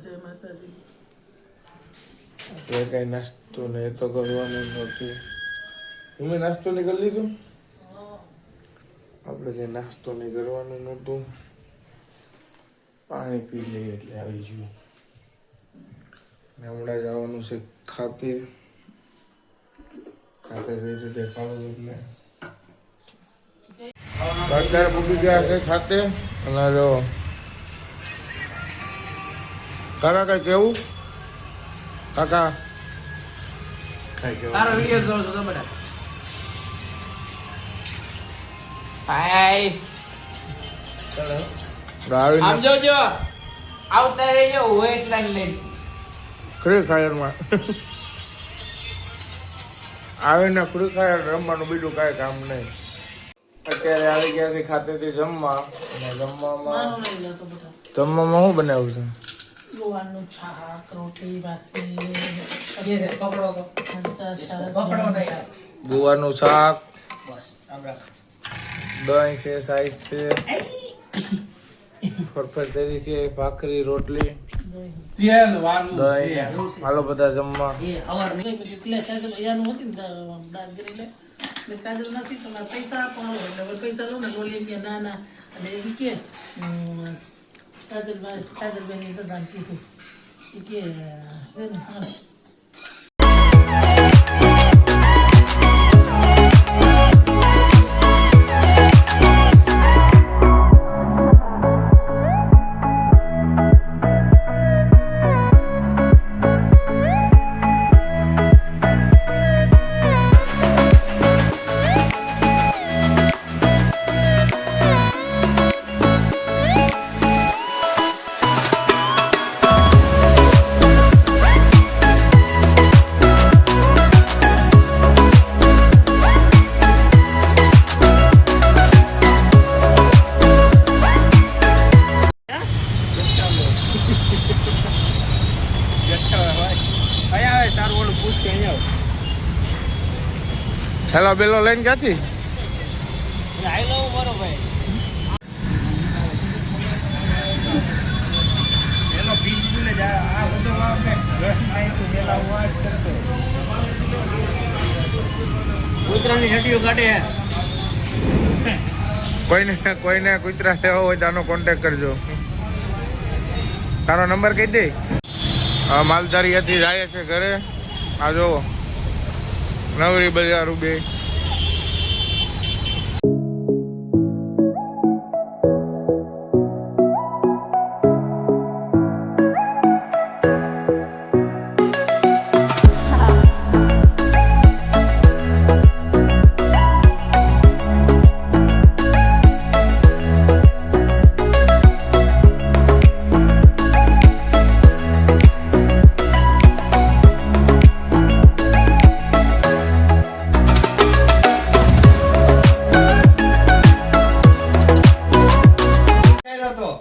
જય માતાજી. એ કઈ નાસ્તો ને એ તો કરવાનું નહોતું. તમે નાસ્તો નહીં કરી લીધો? આપણે કઈ નાસ્તો નહીં કરવાનું નહોતું. પાણી પી લઈએ એટલે આવી ગયું. ને હમણાં જવાનું છે ખાતે જઈ છે દેખાડું એટલે અત્યારે પૂકી ગયા કે ખાતે. અને જો કાકા કઈ કેવું? કાકા તારો વિડિયો જોઉં છું બધા. હાય આમ જોજો આવતા રહેજો વેટ લાઈન લઈને ફ્રી ફાયરમાં આવીને ફ્રી ફાયર રમવાનું બીજું કાંઈ કામ નહીં. અત્યારે આવી ગયા છે ખાતેથી જમવા. અને જમવામાં શું બનાવ્યું છે? ગોવાનું શાક, રોટલી, ભાખરી, ગુવાનું શાક, દહીં છે, સાઈઝ છે, ફરફરી છે, ભાખરી, રોટલી, તેલ વાળું દહીં. હાલો બધા જમવા. પૈસા આપવા પૈસા લો ને બોલી કે ના ના અને એ કે કાજલભાઈ દાદાને કીધું એ કે છે ને હા હેલો બેલો લઈને ક્યાંથી? કૂતરાની છટીઓ કાઢે. કોઈને કૂતરા લેવો હોય તો આનો કોન્ટેક કરજો. તારો નંબર કહી દે. માલધારી હતી જાય છે ઘરે. આ જોવો નવરી બજાર બે.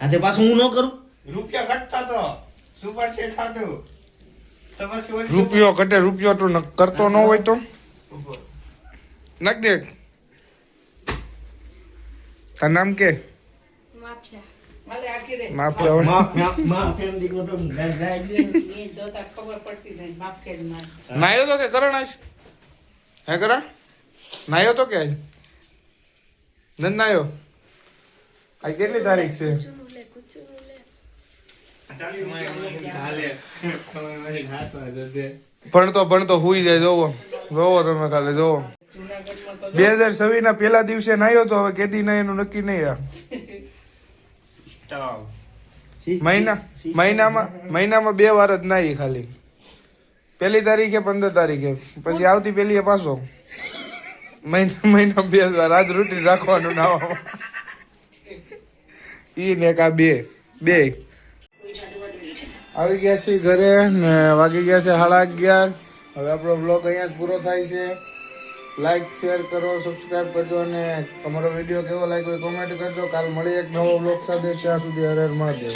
આજે પાછું હું ન કરું. રૂપિયા ઘટતા તો સુપર સેટ હતું તો પછી રૂપિયો ઘટે રૂપિયો તો કરતો ન હોય તો નાખ દે. તાર નામ કે? નાયો તો કે કરણ આજ? હે કરણ નાયો તો કે આજ નંદ નાયો? આજ કેટલી તારીખ છે? ભણતો હુઈ જાય. જોવો તમે ખાલી જોવો. 2026 ના પેલા દિવસે નાયો તો હવે કેદી ના એનું નક્કી નહીં. મહિનામાં 2 વાર જ નાઈ ખાલી. 1 તારીખે 15 તારીખે પછી આવતી પેલી પાછો મહિના 2 વાર. આજ રૂટીન રાખવાનું નાવા ઈ ને કા બે આવી ગયા છે ઘરે ને વાગી ગયા છે 11:30. હવે આપણો બ્લોગ અહીંયા જ પૂરો થાય છે. લાઈક શેર કરો, સબસ્ક્રાઇબ કરજો અને તમારો વિડીયો કેવો લાગ્યો કોમેન્ટ કરજો. કાલ મળીએ એક નવો બ્લોગ સાથે. ત્યાં સુધી હર હર મહાદેવ.